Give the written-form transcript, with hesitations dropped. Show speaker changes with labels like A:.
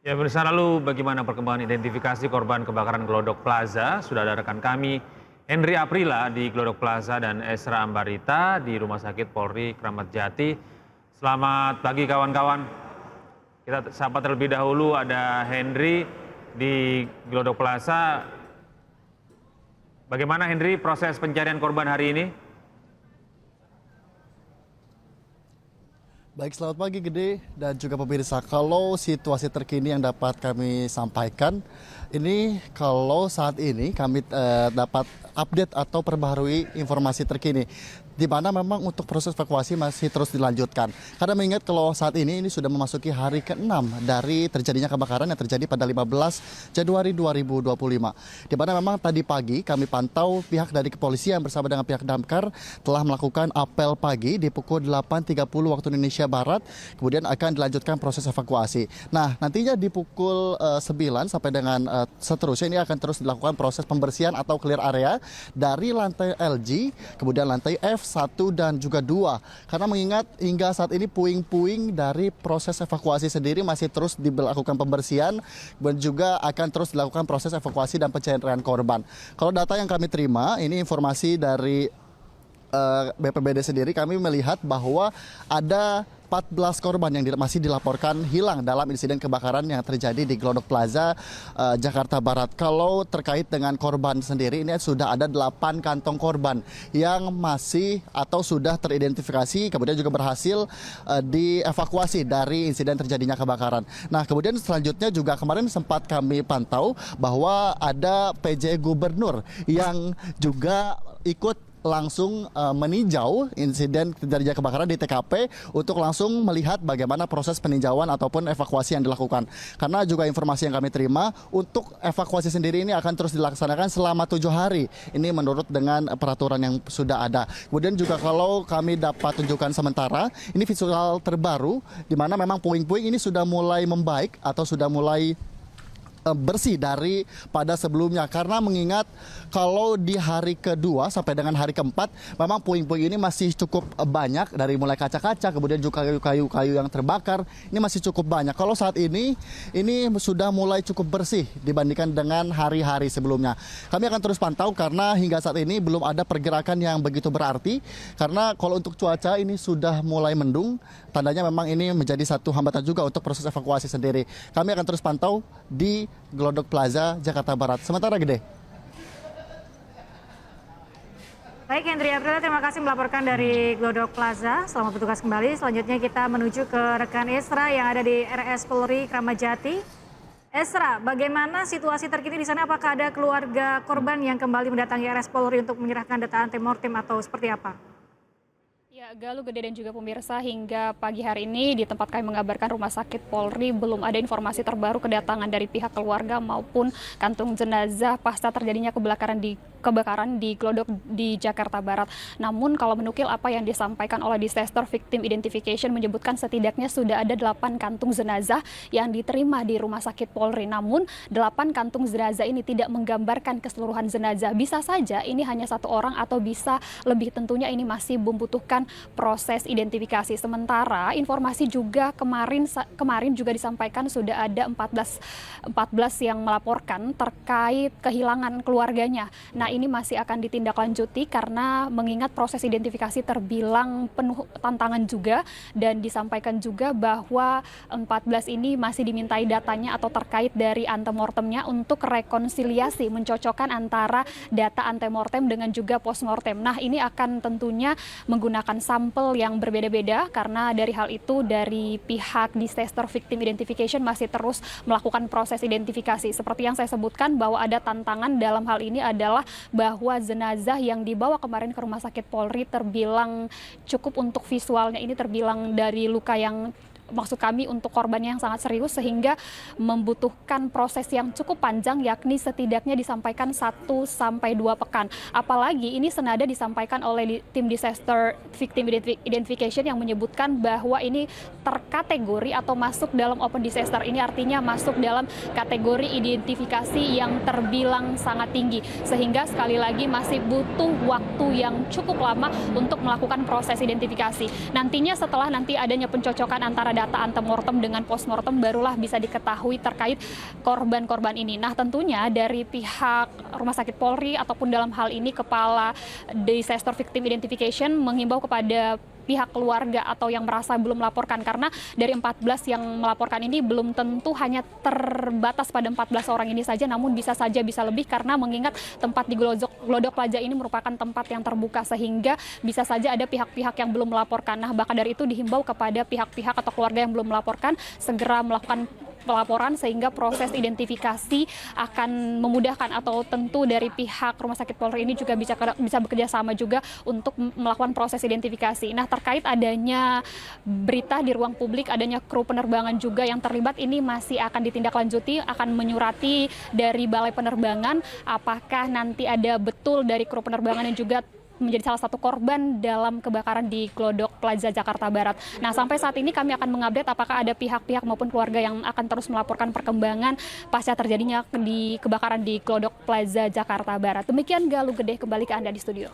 A: Ya, pemirsa, lalu bagaimana perkembangan identifikasi korban kebakaran Glodok Plaza? Sudah ada rekan kami, Henry Aprila di Glodok Plaza dan Esra Ambarita di Rumah Sakit Polri Kramat Jati. Selamat pagi kawan-kawan. Kita sapa terlebih dahulu ada Henry di Glodok Plaza. Bagaimana Henry proses pencarian korban hari ini?
B: Baik, selamat pagi Gede dan juga pemirsa. Kalau situasi terkini yang dapat kami sampaikan, ini kalau saat ini kami dapat update atau perbaharui informasi terkini, di mana memang untuk proses evakuasi masih terus dilanjutkan. Karena mengingat kalau saat ini sudah memasuki hari ke-6 dari terjadinya kebakaran yang terjadi pada 15 Januari 2025. Di mana memang tadi pagi kami pantau pihak dari kepolisian bersama dengan pihak damkar telah melakukan apel pagi di pukul 8.30 waktu Indonesia Barat, kemudian akan dilanjutkan proses evakuasi. Nah, nantinya di pukul 9 sampai dengan seterusnya ini akan terus dilakukan proses pembersihan atau clear area dari lantai LG, kemudian lantai F1 dan juga 2. Karena mengingat hingga saat ini puing-puing dari proses evakuasi sendiri masih terus dilakukan pembersihan dan juga akan terus dilakukan proses evakuasi dan pencarian korban. Kalau data yang kami terima, ini informasi dari BPBD sendiri, kami melihat bahwa ada 14 korban yang masih dilaporkan hilang dalam insiden kebakaran yang terjadi di Glodok Plaza, Jakarta Barat. Kalau terkait dengan korban sendiri, ini sudah ada 8 kantong korban yang masih atau sudah teridentifikasi, kemudian juga berhasil dievakuasi dari insiden terjadinya kebakaran. Nah, kemudian selanjutnya juga kemarin sempat kami pantau bahwa ada PJ Gubernur yang juga ikut langsung meninjau insiden terjadinya kebakaran di TKP untuk langsung melihat bagaimana proses peninjauan ataupun evakuasi yang dilakukan. Karena juga informasi yang kami terima, untuk evakuasi sendiri ini akan terus dilaksanakan selama 7 hari. Ini menurut dengan peraturan yang sudah ada. Kemudian juga kalau kami dapat tunjukkan sementara, ini visual terbaru di mana memang puing-puing ini sudah mulai membaik atau sudah mulai bersih dari pada sebelumnya, karena mengingat kalau di hari kedua sampai dengan hari keempat memang puing-puing ini masih cukup banyak, dari mulai kaca-kaca kemudian juga kayu-kayu yang terbakar ini masih cukup banyak. Kalau saat ini sudah mulai cukup bersih dibandingkan dengan hari-hari sebelumnya. Kami akan terus pantau karena hingga saat ini belum ada pergerakan yang begitu berarti, karena kalau untuk cuaca ini sudah mulai mendung, tandanya memang ini menjadi satu hambatan juga untuk proses evakuasi sendiri. Kami akan terus pantau di Glodok Plaza, Jakarta Barat. Sementara Gede.
C: Baik, Hendri Aprila, terima kasih melaporkan dari Glodok Plaza. Selamat bertugas kembali. Selanjutnya kita menuju ke rekan Esra yang ada di RS Polri Kramat Jati. Esra, bagaimana situasi terkini di sana? Apakah ada keluarga korban yang kembali mendatangi RS Polri untuk menyerahkan data antemortem atau seperti apa?
D: Ya, Galuh, Gede dan juga pemirsa, hingga pagi hari ini di tempat kami mengabarkan Rumah Sakit Polri belum ada informasi terbaru kedatangan dari pihak keluarga maupun kantung jenazah pasca terjadinya kebakaran di Glodok di Jakarta Barat. Namun kalau menukil apa yang disampaikan oleh Disaster Victim Identification menyebutkan setidaknya sudah ada 8 kantung jenazah yang diterima di Rumah Sakit Polri. Namun 8 kantung jenazah ini tidak menggambarkan keseluruhan jenazah. Bisa saja ini hanya 1 orang atau bisa lebih, tentunya ini masih membutuhkan proses identifikasi. Sementara informasi juga kemarin juga disampaikan sudah ada 14 yang melaporkan terkait kehilangan keluarganya. Nah, ini masih akan ditindaklanjuti karena mengingat proses identifikasi terbilang penuh tantangan juga, dan disampaikan juga bahwa 14 ini masih dimintai datanya atau terkait dari antemortemnya untuk rekonsiliasi, mencocokkan antara data antemortem dengan juga postmortem. Nah, ini akan tentunya menggunakan sampel yang berbeda-beda, karena dari hal itu dari pihak Disaster Victim Identification masih terus melakukan proses identifikasi. Seperti yang saya sebutkan bahwa ada tantangan dalam hal ini adalah bahwa jenazah yang dibawa kemarin ke Rumah Sakit Polri terbilang cukup untuk visualnya ini terbilang dari luka yang maksud kami untuk korban yang sangat serius, sehingga membutuhkan proses yang cukup panjang, yakni setidaknya disampaikan 1 sampai 2 pekan. Apalagi ini senada disampaikan oleh tim Disaster Victim Identification yang menyebutkan bahwa ini terkategori atau masuk dalam open disaster. Ini artinya masuk dalam kategori identifikasi yang terbilang sangat tinggi, sehingga sekali lagi masih butuh waktu yang cukup lama untuk melakukan proses identifikasi. Nantinya setelah nanti adanya pencocokan antara data antemortem dengan postmortem barulah bisa diketahui terkait korban-korban ini. Nah, tentunya dari pihak Rumah Sakit Polri ataupun dalam hal ini Kepala Disaster Victim Identification menghimbau kepada pihak keluarga atau yang merasa belum melaporkan, karena dari 14 yang melaporkan ini belum tentu hanya terbatas pada 14 orang ini saja, namun bisa saja bisa lebih, karena mengingat tempat di Glodok Plaza ini merupakan tempat yang terbuka sehingga bisa saja ada pihak-pihak yang belum melaporkan. Nah, bahkan dari itu dihimbau kepada pihak-pihak atau keluarga yang belum melaporkan segera melakukan pelaporan sehingga proses identifikasi akan memudahkan, atau tentu dari pihak Rumah Sakit Polri ini juga bisa bekerja sama juga untuk melakukan proses identifikasi. Nah, terkait adanya berita di ruang publik, adanya kru penerbangan juga yang terlibat, ini masih akan ditindaklanjuti, akan menyurati dari Balai Penerbangan apakah nanti ada betul dari kru penerbangan yang juga menjadi salah satu korban dalam kebakaran di Glodok Plaza Jakarta Barat. Nah, sampai saat ini kami akan mengupdate apakah ada pihak-pihak maupun keluarga yang akan terus melaporkan perkembangan pasca terjadinya kebakaran di Glodok Plaza Jakarta Barat. Demikian Galuh Gede, kembali ke Anda di studio.